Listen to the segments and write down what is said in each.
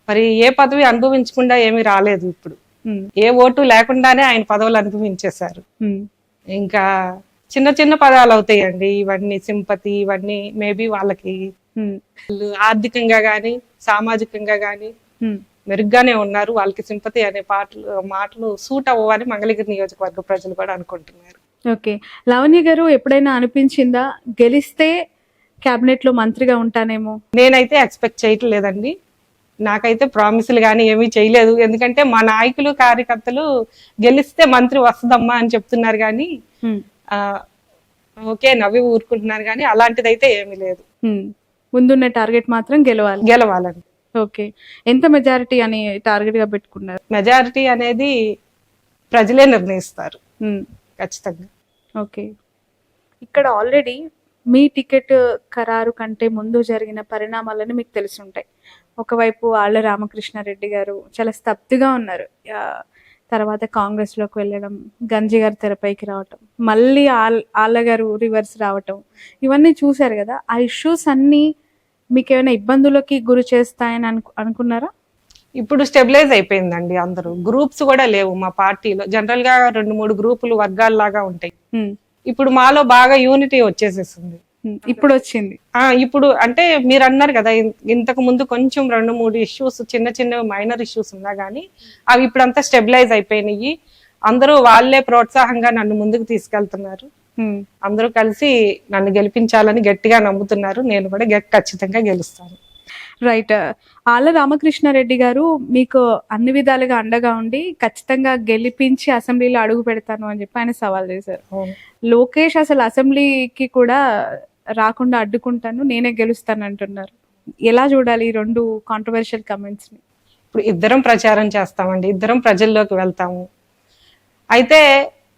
మరి ఏ పదవి అనుభవించకుండా ఏమీ రాలేదు ఇప్పుడు. ఏ ఓటు లేకుండానే ఆయన పదవులు అనుభవించేశారు. ఇంకా చిన్న చిన్న పదాలు అవుతాయండి ఇవన్నీ, సింపతి ఇవన్నీ మేబీ వాళ్ళకి ఆర్థికంగా గాని సామాజికంగా గాని మెరుగ్గానే ఉన్నారు, వాళ్ళకి సింపతి అనే మాటలు సూట్ అవ్వని మంగళగిరి నియోజకవర్గ ప్రజలు కూడా అనుకుంటున్నారు. ఓకే, లావణ్య గారు ఎప్పుడైనా అనిపించిందా గెలిస్తే కేబినెట్ లో మంత్రిగా ఉంటానేమో? నేనైతే ఎక్స్పెక్ట్ చేయట్లేదండి. నాకైతే ప్రామిసులు కానీ ఏమీ చేయలేదు. ఎందుకంటే మా నాయకులు కార్యకర్తలు గెలిస్తే మంత్రి వస్తుందమ్మా అని చెప్తున్నారు కానీ ఓకే నవ్వి ఊరుకుంటున్నారు కానీ అలాంటిదైతే ఏమీ లేదు. ముందున్న టార్గెట్ మాత్రం గెలవాలండి. ఓకే, ఎంత మెజారిటీ అని టార్గెట్ గా పెట్టుకున్నారు? మెజారిటీ అనేది ప్రజలే నిర్ణయిస్తారు ఖచ్చితంగా. ఓకే, ఇక్కడ ఆల్రెడీ మీ టికెట్ ఖరారు కంటే ముందు జరిగిన పరిణామాలని మీకు తెలిసి ఉంటాయి. ఒకవైపు ఆళ్ల రామకృష్ణారెడ్డి గారు చాలా స్తబ్దుగా ఉన్నారు, తర్వాత కాంగ్రెస్ లోకి వెళ్ళడం, గంజి గారు తెరపైకి రావటం, మళ్ళీ ఆళ్ల గారు రివర్స్ రావటం, ఇవన్నీ చూసారు కదా. ఆ ఇష్యూస్ అన్ని మీకు ఏమైనా ఇబ్బందులకి గురి చేస్తాయని అనుకున్నారా? ఇప్పుడు స్టెబిలైజ్ అయిపోయిందండి. అందరూ గ్రూప్స్ కూడా లేవు మా పార్టీలో. జనరల్ గా 2-3 గ్రూపులు వర్గాల్లాగా ఉంటాయి. ఇప్పుడు మాలో బాగా యూనిటీ వచ్చేసేసింది. ఇప్పుడు వచ్చింది. ఇప్పుడు అంటే మీరు అన్నారు కదా ఇంతకు ముందు కొంచెం 2-3 ఇష్యూస్ చిన్న చిన్న మైనర్ ఇష్యూస్ ఉన్నా గానీ అవి ఇప్పుడంతా స్టెబిలైజ్ అయిపోయినాయి. అందరూ వాళ్ళే ప్రోత్సాహంగా నన్ను ముందుకు తీసుకెళ్తున్నారు. అందరూ కలిసి నన్ను గెలిపించాలని గట్టిగా నమ్ముతున్నారు. నేను కూడా ఖచ్చితంగా గెలుస్తాను. రైట్, ఆళ్ల రామకృష్ణారెడ్డి గారు మీకు అన్ని విధాలుగా అండగా ఉండి ఖచ్చితంగా గెలిపించి అసెంబ్లీలో అడుగు పెడతాను అని చెప్పి ఆయన సవాల్ చేశారు. లోకేష్ అసలు అసెంబ్లీకి కూడా రాకుండా అడ్డుకుంటాను, నేనే గెలుస్తాను అంటున్నారు. ఎలా చూడాలి ఈ 2 కాంట్రవర్షియల్ కమెంట్స్ ని? ఇప్పుడు ఇద్దరం ప్రచారం చేస్తామండి, ఇద్దరం ప్రజల్లోకి వెళ్తాము. అయితే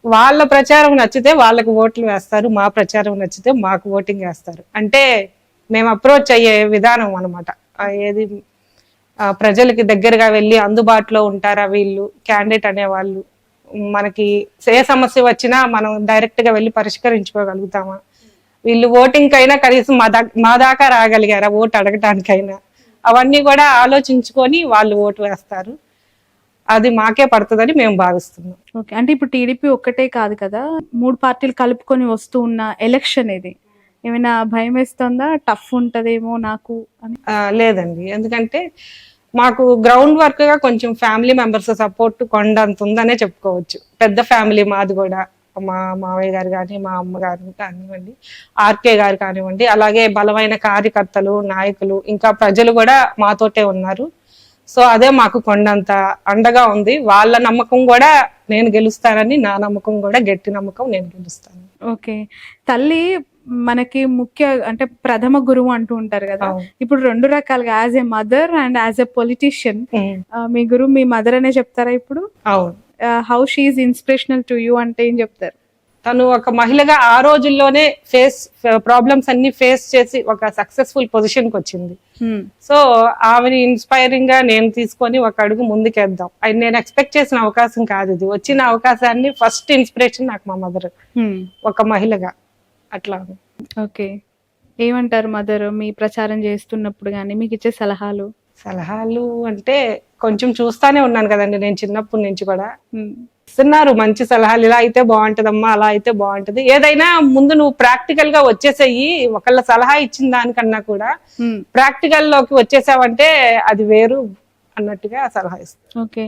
వాళ్ళ ప్రచారం నచ్చితే వాళ్ళకి ఓట్లు వేస్తారు, మా ప్రచారం నచ్చితే మాకు ఓటింగ్ వేస్తారు. అంటే మేము అప్రోచ్ అయ్యే విధానం అనమాట. ఏది ప్రజలకి దగ్గరగా వెళ్ళి అందుబాటులో ఉంటారా వీళ్ళు క్యాండిడేట్ అనేవాళ్ళు, మనకి ఏ సమస్య వచ్చినా మనం డైరెక్ట్ గా వెళ్ళి పరిష్కరించుకోగలుగుతామా, వీళ్ళు ఓటింగ్ కైనా కనీసం మా దాకా రాగలిగారా ఓటు అడగటానికైనా, అవన్నీ కూడా ఆలోచించుకొని వాళ్ళు ఓటు వేస్తారు. అది మాకే పడుతుందని మేము భావిస్తున్నాం. ఓకే, అంటే ఇప్పుడు టీడీపీ ఒక్కటే కాదు కదా, 3 పార్టీలు కలుపుకొని వస్తూ ఉన్న ఎలక్షన్ ఇది, ఏమైనా భయం వేస్తుందా? టఫ్ ఉంటదేమో నాకు అని? లేదండి, ఎందుకంటే మాకు గ్రౌండ్ వర్క్ గా కొంచెం ఫ్యామిలీ మెంబర్స్ సపోర్ట్ కొండంత ఉందనే చెప్పుకోవచ్చు. పెద్ద ఫ్యామిలీ మాది కూడా, మా మావయ్య గారు కానీ మా అమ్మగారు కానివ్వండి, ఆర్కే గారు కానివ్వండి, అలాగే బలమైన కార్యకర్తలు నాయకులు ఇంకా ప్రజలు కూడా మాతోటే ఉన్నారు. సో అదే మాకు కొండంత అండగా ఉంది. వాళ్ళ నమ్మకం కూడా నేను గెలుస్తానని, నా నమ్మకం కూడా గట్టి నమ్మకం, నేను గెలుస్తాను. ఓకే, తల్లి మనకి ముఖ్య అంటే ప్రథమ గురువు అంటూ ఉంటారు కదా. ఇప్పుడు 2 రకాలుగా, as a mother and as a politician, మీ గురువు మీ మదర్ అనే చెప్తారా ఇప్పుడు? అవును. How she is inspirational to you అంటే ఏం చెప్తారు? తను ఒక మహిళగా ఆ రోజుల్లోనే ప్రాబ్లమ్స్ అన్ని ఫేస్ చేసి ఒక సక్సెస్ఫుల్ పొజిషన్ కి వచ్చింది. సో ఆమెని ఇన్స్పైరింగ్ గా నేను తీసుకొని ఒక అడుగు ముందుకేద్దాం. నేను ఎక్స్పెక్ట్ చేసిన అవకాశం కాదు ఇది. వచ్చిన అవకాశాన్ని ఫస్ట్ ఇన్స్పిరేషన్ నాకు మా మదర్, ఒక మహిళగా అట్లా. ఓకే, ఏమంటారు మదర్ మీ ప్రచారం చేస్తున్నప్పుడు కానీ మీకు ఇచ్చే సలహాలు? అంటే కొంచెం చూస్తానే ఉన్నాను కదండి నేను చిన్నప్పటి నుంచి కూడా. ఇస్తున్నారు మంచి సలహాలు, ఇలా అయితే బాగుంటదమ్మా, అలా అయితే బాగుంటది, ఏదైనా ముందు నువ్వు ప్రాక్టికల్ గా వచ్చేసేయి, ఒకళ్ళ సలహా ఇచ్చిన దానికన్నా కూడా ప్రాక్టికల్ లోకి వచ్చేసావంటే అది వేరు అన్నట్టుగా సలహా ఇస్తారు. ఓకే,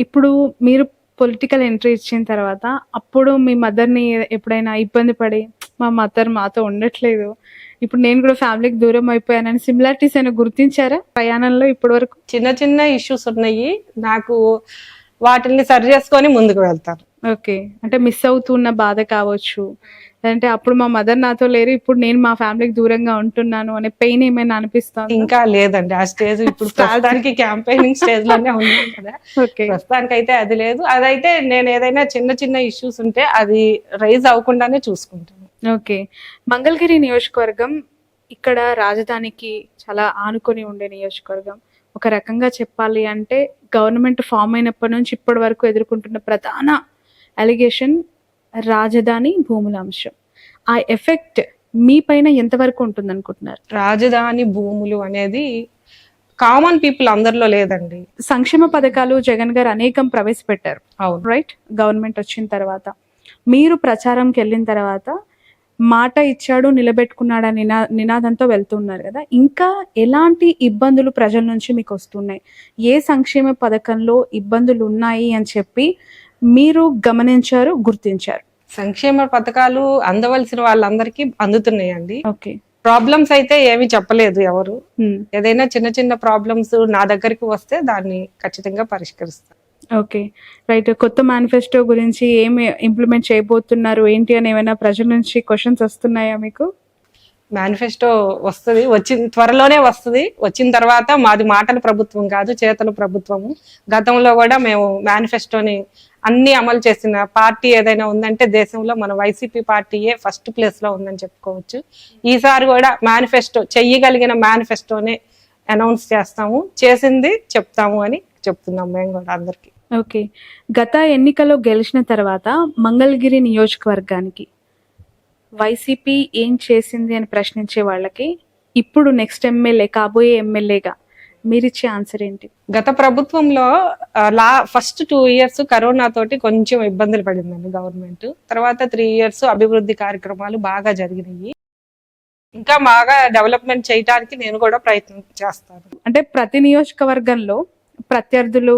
ఇప్పుడు మీరు పొలిటికల్ ఎంట్రీ ఇచ్చిన తర్వాత అప్పుడు మీ మదర్ని ఎప్పుడైనా ఇబ్బంది పడి మా మదర్ మాతో ఉండట్లేదు, ఇప్పుడు నేను కూడా ఫ్యామిలీకి దూరం అయిపోయానని సిమిలారిటీస్ అయినా గుర్తించారా ప్రయాణంలో ఇప్పటి వరకు? చిన్న చిన్న ఇష్యూస్ ఉన్నాయి, నాకు వాటిని సరి చేసుకొని ముందుకు వెళ్తాను. ఓకే, అంటే మిస్ అవుతున్న బాధ కావచ్చు, లేదంటే అప్పుడు మా మదర్ నాతో లేరు, ఇప్పుడు నేను మా ఫ్యామిలీకి దూరంగా ఉంటున్నాను అనే పెయిన్ ఏమైనా అనిపిస్తుంది? ఇంకా లేదండి ఆ స్టేజ్. ఇప్పుడు ప్రస్తుతానికి క్యాంపెయినింగ్ స్టేజ్ లోనే ఉన్నాం కదా. ప్రస్తుతానికి అయితే అది లేదు. అదైతే నేను ఏదైనా చిన్న చిన్న ఇష్యూస్ ఉంటే అది రైజ్ అవ్వకుండానే చూసుకుంటాను. ఓకే, మంగళగిరి నియోజకవర్గం ఇక్కడ రాజధానికి చాలా ఆనుకొని ఉండే నియోజకవర్గం. ఒక రకంగా చెప్పాలి అంటే గవర్నమెంట్ ఫామ్ అయినప్పటి నుంచి ఇప్పటి వరకు ఎదుర్కొంటున్న ప్రధాన అలిగేషన్ రాజధాని భూముల అంశం. ఆ ఎఫెక్ట్ మీ పైన ఎంతవరకు ఉంటుంది అనుకుంటున్నారు? రాజధాని భూములు అనేది కామన్ పీపుల్ అందరిలో లేదండి. సంక్షేమ పథకాలు జగన్ గారు అనేకం ప్రవేశపెట్టారు, అవును. రైట్? గవర్నమెంట్ వచ్చిన తర్వాత మీరు ప్రచారంకి వెళ్ళిన తర్వాత మాట ఇచ్చాడు నిలబెట్టుకున్నాడు అనే నినాదంతో వెళ్తున్నారు కదా, ఇంకా ఎలాంటి ఇబ్బందులు ప్రజల నుంచి మీకు వస్తున్నాయి, ఏ సంక్షేమ పథకంలో ఇబ్బందులు ఉన్నాయి అని చెప్పి మీరు గమనించారు, గుర్తించారు? సంక్షేమ పథకాలు అందవలసిన వాళ్ళందరికీ అందుతున్నాయండి. ఓకే. ప్రాబ్లమ్స్ అయితే ఏమీ చెప్పలేదు ఎవరు. ఏదైనా చిన్న చిన్న ప్రాబ్లమ్స్ నా దగ్గరికి వస్తే దాన్ని ఖచ్చితంగా పరిష్కరిస్తాను. Okay, right. కొత్త మేనిఫెస్టో గురించి ఏమి ఇంప్లిమెంట్ చేయబోతున్నారు ఏంటి అని ఏమైనా ప్రజల నుంచి క్వశ్చన్స్ వస్తున్నాయా మీకు? మేనిఫెస్టో వస్తుంది, త్వరలోనే వస్తుంది. వచ్చిన తర్వాత మాది మాటల ప్రభుత్వం కాదు, చేతల ప్రభుత్వము. గతంలో కూడా మేము మేనిఫెస్టోని అన్ని అమలు చేసిన పార్టీ ఏదైనా ఉందంటే దేశంలో మన వైసీపీ పార్టీయే ఫస్ట్ ప్లేస్ లో ఉందని చెప్పుకోవచ్చు. ఈసారి కూడా మేనిఫెస్టో చెయ్యగలిగిన మేనిఫెస్టోనే అనౌన్స్ చేస్తాము, చేసింది చెప్తాము అని చెప్తున్నాం మేము కూడా అందరికి. ఓకే, గత ఎన్నికల్లో గెలిచిన తర్వాత మంగళగిరి నియోజకవర్గానికి వైసీపీ ఏం చేసింది అని ప్రశ్నించే వాళ్ళకి ఇప్పుడు నెక్స్ట్ ఎమ్మెల్యే, కాబోయే ఎమ్మెల్యేగా మీరిచ్చే ఆన్సర్ ఏంటి? గత ప్రభుత్వంలో ఫస్ట్ 2 years కరోనా తోటి కొంచెం ఇబ్బందులు పడిందండి గవర్నమెంట్. తర్వాత 3 years అభివృద్ధి కార్యక్రమాలు బాగా జరిగినాయి. ఇంకా బాగా డెవలప్మెంట్ చేయడానికి నేను కూడా ప్రయత్నం చేస్తాను. అంటే ప్రతి నియోజకవర్గంలో ప్రత్యర్థులు,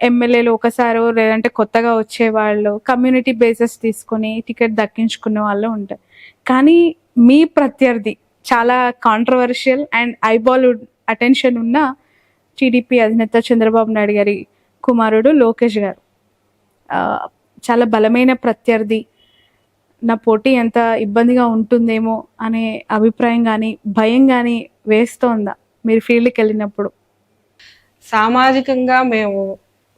ఎమ్మెల్యేలు ఒకసారి లేదంటే కొత్తగా వచ్చే వాళ్ళు కమ్యూనిటీ బేసెస్ తీసుకుని టికెట్ దక్కించుకునే వాళ్ళు ఉంటారు. కానీ మీ ప్రత్యర్థి చాలా కాంట్రవర్షియల్ అండ్ ఐబాల్ అటెన్షన్ ఉన్న టీడీపీ అధినేత చంద్రబాబు నాయుడు గారి కుమారుడు లోకేష్ గారు చాలా బలమైన ప్రత్యర్థి. నా పోటీ ఎంత ఇబ్బందిగా ఉంటుందేమో అనే అభిప్రాయం కానీ భయం కానీ వేస్తోందా మీరు ఫీల్డ్కి వెళ్ళినప్పుడు? సామాజికంగా మేము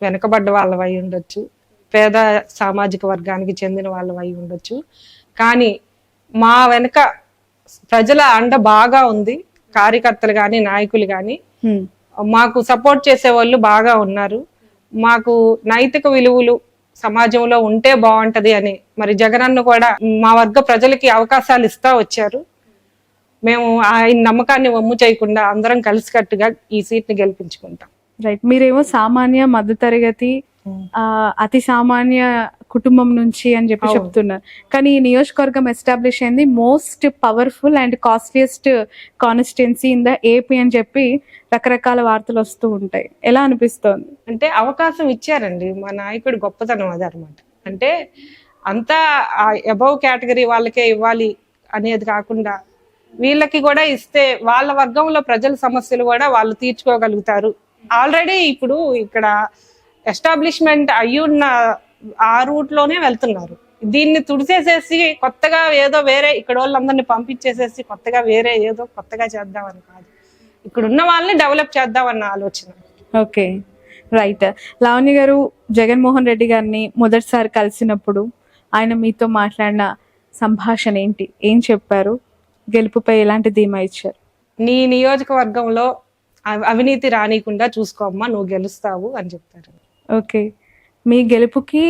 వెనకబడ్డ వాళ్ళవై ఉండొచ్చు, పేద సామాజిక వర్గానికి చెందిన వాళ్ళవై ఉండొచ్చు, కానీ మా వెనక ప్రజల అండ బాగా ఉంది. కార్యకర్తలు కానీ నాయకులు కానీ మాకు సపోర్ట్ చేసే వాళ్ళు బాగా ఉన్నారు. మాకు నైతిక విలువలు సమాజంలో ఉంటే బాగుంటది అని మరి జగనన్న కూడా మా వర్గ ప్రజలకి అవకాశాలు ఇస్తా వచ్చారు. మేము ఆయన నమ్మకాన్ని వమ్ము చేయకుండా అందరం కలిసికట్టుగా ఈ సీట్ ని గెలిపించుకుంటాం. రైట్. మీరేమో సామాన్య మధ్యతరగతి అతి సామాన్య కుటుంబం నుంచి అని చెప్పి చెప్తున్నారు, కానీ ఈ నియోజకవర్గం ఎస్టాబ్లిష్ అయింది most powerful and costliest constituency in the AP అని చెప్పి రకరకాల వార్తలు వస్తూ ఉంటాయి. ఎలా అనిపిస్తోంది? అంటే అవకాశం ఇచ్చారండి, మా నాయకుడు గొప్పతనం అదనమాట. అంటే అంతా అబవ్ కేటగిరీ వాళ్ళకే ఇవ్వాలి అనేది కాకుండా వీళ్ళకి కూడా ఇస్తే వాళ్ళ వర్గంలో ప్రజల సమస్యలు కూడా వాళ్ళు తీర్చుకోగలుగుతారు. ఆల్రెడీ ఇప్పుడు ఇక్కడ ఎస్టాబ్లిష్మెంట్ అయ్యున్న ఆ రూట్ లోనే వెళ్తున్నారు. దీన్ని తుడిచేసేసి కొత్తగా ఏదో వేరే ఇక్కడ వాళ్ళందరినీ పంపించేసేసి కొత్తగా వేరే ఏదో కొత్తగా చేద్దామని కాదు, ఇక్కడ ఉన్న వాళ్ళని డెవలప్ చేద్దామన్న ఆలోచన. Okay, right. లావణ్య గారు, జగన్మోహన్ రెడ్డి గారిని మొదటిసారి కలిసినప్పుడు ఆయన మీతో మాట్లాడిన సంభాషణ ఏంటి? ఏం చెప్పారు? గెలుపుపై ఎలాంటి ధీమా ఇచ్చారు? నీ నియోజకవర్గంలో అవినీతి రానికుండా చూసుకోమ్మా, నువ్వు గెలుస్తావు అని చెప్తారు. ఓకే, మీ గెలుపుకి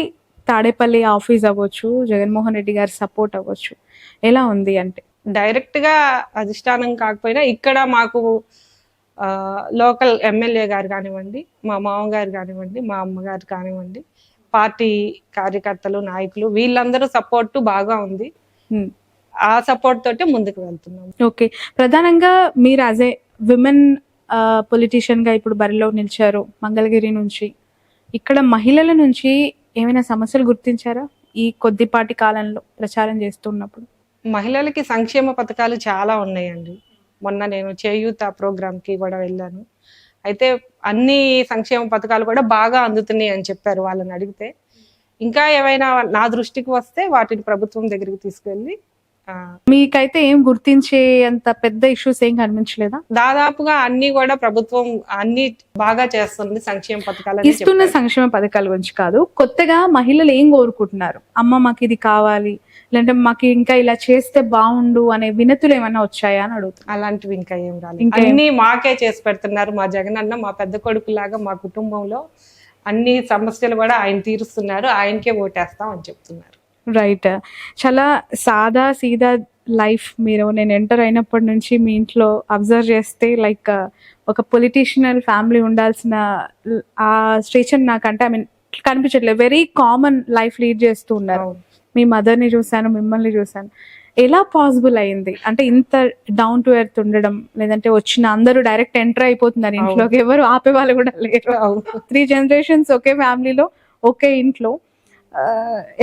తాడేపల్లి ఆఫీస్ అవ్వచ్చు, జగన్మోహన్ రెడ్డి గారి సపోర్ట్ అవ్వచ్చు, ఎలా ఉంది? అంటే డైరెక్ట్ గా అధిష్టానం కాకపోయినా ఇక్కడ మాకు లోకల్ ఎమ్మెల్యే గారు కానివ్వండి, మా మామగారు కానివ్వండి, మా అమ్మగారు కానివ్వండి, పార్టీ కార్యకర్తలు, నాయకులు వీళ్ళందరూ సపోర్ట్ బాగా ఉంది. ఆ సపోర్ట్ తోటి ముందుకు వెళ్తున్నాం. ఓకే, ప్రధానంగా మీరు యాజ్ ఏ విమెన్ పొలిటీషియన్ గా ఇప్పుడు బరిలో నిలిచారు మంగళగిరి నుంచి. ఇక్కడ మహిళల నుంచి ఏమైనా సమస్యలు గుర్తించారా ఈ కొద్దిపాటి కాలంలో ప్రచారం చేస్తున్నప్పుడు? మహిళలకి సంక్షేమ పథకాలు చాలా ఉన్నాయండి. మొన్న నేను చేయూత ప్రోగ్రామ్ కి కూడా వెళ్ళాను. అయితే అన్ని సంక్షేమ పథకాలు కూడా బాగా అందుతున్నాయి అని చెప్పారు వాళ్ళని అడిగితే. ఇంకా ఏమైనా నా దృష్టికి వస్తే వాటిని ప్రభుత్వం దగ్గరికి తీసుకెళ్ళి. మీకైతే ఏం గుర్తించే అంత పెద్ద ఇష్యూస్ ఏం కనిపించలేదా? దాదాపుగా అన్ని కూడా ప్రభుత్వం అన్ని బాగా చేస్తుంది. సంక్షేమ పథకాలు ఇస్తున్న సంక్షేమ పథకాల గురించి కాదు, కొత్తగా మహిళలు ఏం కోరుకుంటున్నారు? అమ్మ మాకు ఇది కావాలి, లేదంటే మాకు ఇంకా ఇలా చేస్తే బాగుండు అనే వినతులు ఏమైనా వచ్చాయా అని అడుగుతారు. అలాంటివి ఇంకా ఏం రాలేదు. అన్ని మాకే చేసి పెడుతున్నారు. మా జగనన్న మా పెద్ద కొడుకులాగా మా కుటుంబంలో అన్ని సమస్యలు కూడా ఆయన తీరుస్తున్నారు. ఆయనకే ఓటేస్తాం అని చెప్తున్నారు. రైట్. చాలా సాదా సీదా లైఫ్. మీరు నేను ఎంటర్ అయినప్పటి నుంచి మీ ఇంట్లో అబ్జర్వ్ చేస్తే లైక్ ఒక పొలిటీషియనల్ ఫ్యామిలీ ఉండాల్సిన ఆ స్టేషన్ నాకంటే ఐ మీన్ కనిపించట్లేదు. వెరీ కామన్ లైఫ్ లీడ్ చేస్తూ ఉన్నారు. మీ మదర్ని చూశాను, మిమ్మల్ని చూశాను. ఎలా పాసిబుల్ అయింది అంటే ఇంత డౌన్ టు ఎర్త్ ఉండడం, లేదంటే వచ్చిన అందరూ డైరెక్ట్ ఎంటర్ అయిపోతున్నారు ఇంట్లోకి, ఎవరు ఆపే వాళ్ళు కూడా లేరు. 3 generations ఒకే ఫ్యామిలీలో ఒకే ఇంట్లో,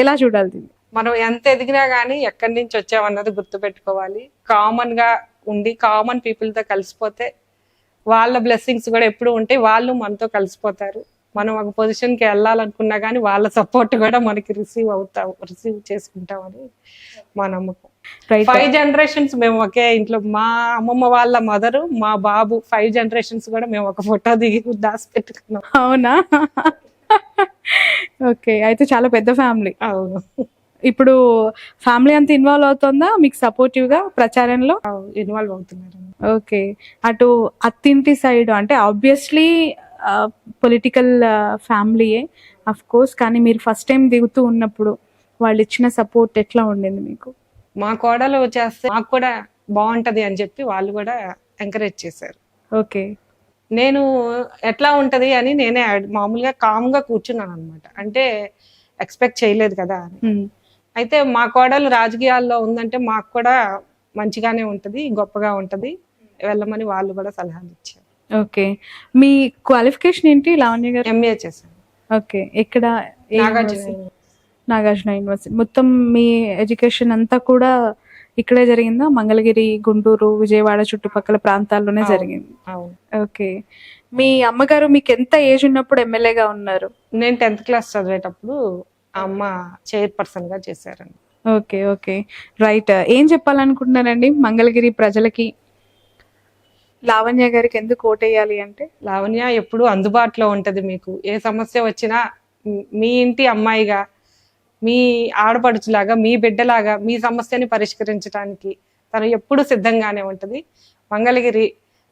ఎలా చూడాలి దీన్ని? మనం ఎంత ఎదిగినా గానీ ఎక్కడి నుంచి వచ్చామన్నది గుర్తు పెట్టుకోవాలి. కామన్ గా ఉండి కామన్ పీపుల్ తో కలిసిపోతే వాళ్ళ బ్లెస్సింగ్స్ కూడా ఎప్పుడు ఉంటాయి, వాళ్ళు మనతో కలిసిపోతారు. మనం ఒక పొజిషన్ కి వెళ్ళాలనుకున్నా గానీ వాళ్ళ సపోర్ట్ కూడా మనకి రిసీవ్ చేసుకుంటామని మా నమ్మకం. 5 generations మేము ఒకే ఇంట్లో, మా అమ్మమ్మ వాళ్ళ మదరు, మా బాబు 5 generations కూడా మేము ఒక ఫోటో దిగి దాచి పెట్టుకున్నాం. అవునా? ఓకే, అయితే చాలా పెద్ద ఫ్యామిలీ. అవును, ఇప్పుడు ఫ్యామిలీ అంతా ఇన్వాల్వ్ అవుతుందా మీకు సపోర్టివ్ గా ప్రచారంలో? ఇన్వాల్వ్ అవుతున్నారు. ఓకే, అటు అత్తింటి సైడ్ అంటే ఆబ్వియస్లీ పొలిటికల్ ఫ్యామిలీయే అఫ్ కోర్స్, కానీ మీరు ఫస్ట్ టైం దిగుతూ ఉన్నప్పుడు వాళ్ళు ఇచ్చిన సపోర్ట్ ఎట్లా ఉండింది మీకు? మా కోడలు చేస్తే మాకు కూడా బాగుంటది అని చెప్పి వాళ్ళు కూడా ఎంకరేజ్ చేశారు. ఓకే, నేను ఎట్లా ఉంటది అని నేనే మామూలుగా కామ్గా కూర్చున్నాను అనమాట. అంటే ఎక్స్పెక్ట్ చేయలేదు కదా అని. అయితే మా కోడలు రాజకీయాల్లో ఉందంటే మాకు కూడా మంచిగానే ఉంటది, గొప్పగా ఉంటది, వెళ్ళమని వాళ్ళు కూడా సలహాలు ఇచ్చారు. ఓకే, మీ క్వాలిఫికేషన్ ఏంటి లావణ్య గారు? ఎంఏ చేశాను. ఓకే, ఎక్కడ? నాగార్జున యూనివర్సిటీ. మొత్తం మీ ఎడ్యుకేషన్ అంతా కూడా ఇక్కడే జరిగిందా? మంగళగిరి, గుంటూరు, విజయవాడ చుట్టుపక్కల ప్రాంతాల్లోనే జరిగింది. ఓకే, మీ అమ్మగారు మీకు ఎంత ఏజ్ ఉన్నప్పుడు ఎమ్మెల్యేగా ఉన్నారు? నేను 10th క్లాస్ చదివేటప్పుడు అమ్మ చైర్పర్సన్ గా చేశారండి. Okay okay, right. ఏం చెప్పాలనుకుంటున్నారండి మంగళగిరి ప్రజలకి? లావణ్య గారికి ఎందుకు ఓటేయాలి అంటే? లావణ్య ఎప్పుడు అందుబాటులో ఉంటది. మీకు ఏ సమస్య వచ్చినా మీ ఇంటి అమ్మాయిగా, మీ ఆడపడుచులాగా, మీ బిడ్డలాగా మీ సమస్యని పరిష్కరించడానికి తను ఎప్పుడు సిద్ధంగానే ఉంటది. మంగళగిరి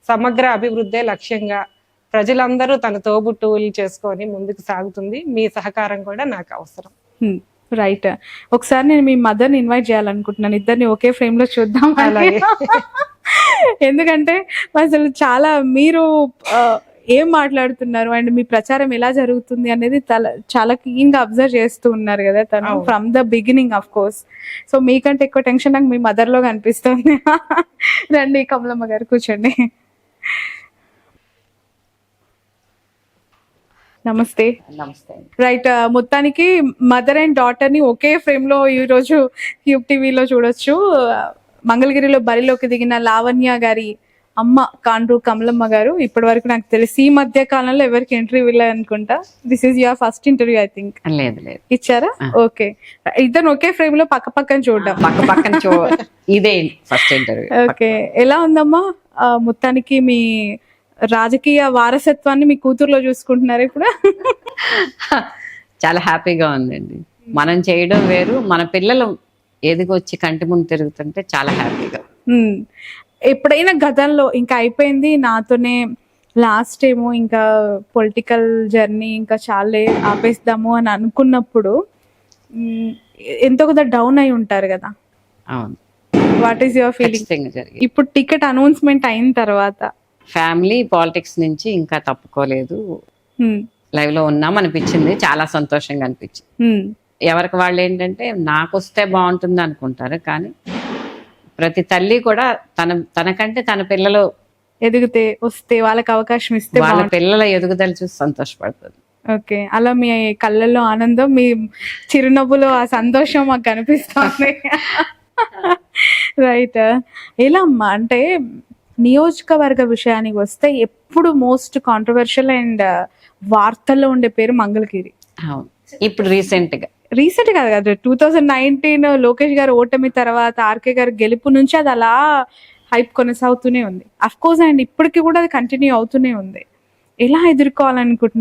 సమగ్ర అభివృద్ధే లక్ష్యంగా ప్రజలందరూ తన తోబుట్టువులు చేసుకొని ముందుకు సాగుతుంది. మీ సహకారం కూడా నాకు అవసరం. రైట్, ఒకసారి నేను మీ మదర్ని ఇన్వైట్ చేయాలనుకుంటున్నాను, ఇద్దరిని ఒకే ఫ్రేమ్ లో చూద్దాం. అలాగే, ఎందుకంటే అసలు చాలా మీరు ఏం మాట్లాడుతున్నారు అండ్ మీ ప్రచారం ఎలా జరుగుతుంది అనేది చాలా క్లీన్ గా అబ్జర్వ్ చేస్తూ ఉన్నారు కదా తను, from the beginning of course. So మీకంటే ఎక్కువ టెన్షన్ నాకు మీ మదర్ లో కనిపిస్తుంది. రండి కమలమ్మ గారు, కూర్చోండి. నమస్తే. నమస్తే. రైట్, మొత్తానికి మదర్ అండ్ డాటర్ ని ఒకే ఫ్రేమ్ లో ఈ రోజు క్యూబ్ టీవీలో చూడొచ్చు. మంగళగిరిలో బరిలోకి దిగిన లావణ్య గారి అమ్మ కాండ్రు కమలమ్మ గారు. ఇప్పటి వరకు నాకు తెలిసి ఈ మధ్య కాలంలో ఎవరికి ఇంటర్వ్యూ ఇవ్వలేదు అనుకుంటా. This is your first interview I think. లేదు లేదు, ఇచ్చారా? ఓకే, ఇద్దరు ఒకే ఫ్రేమ్ లో పక్క పక్కన చూడడం, ఇదే ఫస్ట్ ఇంటర్వ్యూ. ఓకే, ఎలా ఉందమ్మా మొత్తానికి మీ రాజకీయ వారసత్వాన్ని మీ కూతురులో చూసుకుంటున్నారు ఇప్పుడు? చాలా హ్యాపీగా ఉందండి. మనం చేయడం వేరు, మన పిల్లలు ఎదిగొచ్చి కంటి ముందు తిరుగుతుంటే చాలా హ్యాపీగా. ఎప్పుడైనా గతంలో ఇంకా అయిపోయింది నాతోనే లాస్ట్ ఏమో ఇంకా పొలిటికల్ జర్నీ ఇంకా చాలే ఆపేస్తాము అని అనుకున్నప్పుడు ఎంతో కొంత డౌన్ అయి ఉంటారు కదా? అవును. వాట్ ఈస్ యువర్ ఫీలింగ్ ఇప్పుడు టికెట్ అనౌన్స్మెంట్ అయిన తర్వాత? ఫ్యామిలీ పాలిటిక్స్ నుంచి ఇంకా తప్పుకోలేదు, లైవ్ లో ఉన్నాం అనిపించింది. చాలా సంతోషంగా అనిపించింది. ఎవరికి వాళ్ళు ఏంటంటే నాకు వస్తే బాగుంటుంది అనుకుంటారు, కానీ ప్రతి తల్లి కూడా తనకంటే తన పిల్లలు ఎదిగితే వస్తే వాళ్ళకి అవకాశం ఇస్తే వాళ్ళ పిల్లల ఎదుగుదల చూసి సంతోషపడుతుంది. ఓకే, అలా మీ కళ్ళల్లో ఆనందం, మీ చిరునవ్వులో ఆ సంతోషం మాకు కనిపిస్తుంది. రైట్, ఎలా అమ్మా అంటే నియోజకవర్గ విషయానికి వస్తే ఎప్పుడు మోస్ట్ కాంట్రవర్షియల్ అండ్ వార్తల్లో ఉండే పేరు మంగళగిరి. అవును, ఇప్పుడు రీసెంట్ గా కాదు 2019 లోకేష్ గారు ఓటమి తర్వాత ఆర్కే గారు గెలుపు నుంచి అది అలా హైప్ కొనసాగుతూనే ఉంది. అఫ్ కోర్స్ అండ్ ఇప్పటికీ కూడా అది కంటిన్యూ అవుతూనే ఉంది. ఎలా ఎదుర్కోవాలనుకుంటున్నారు?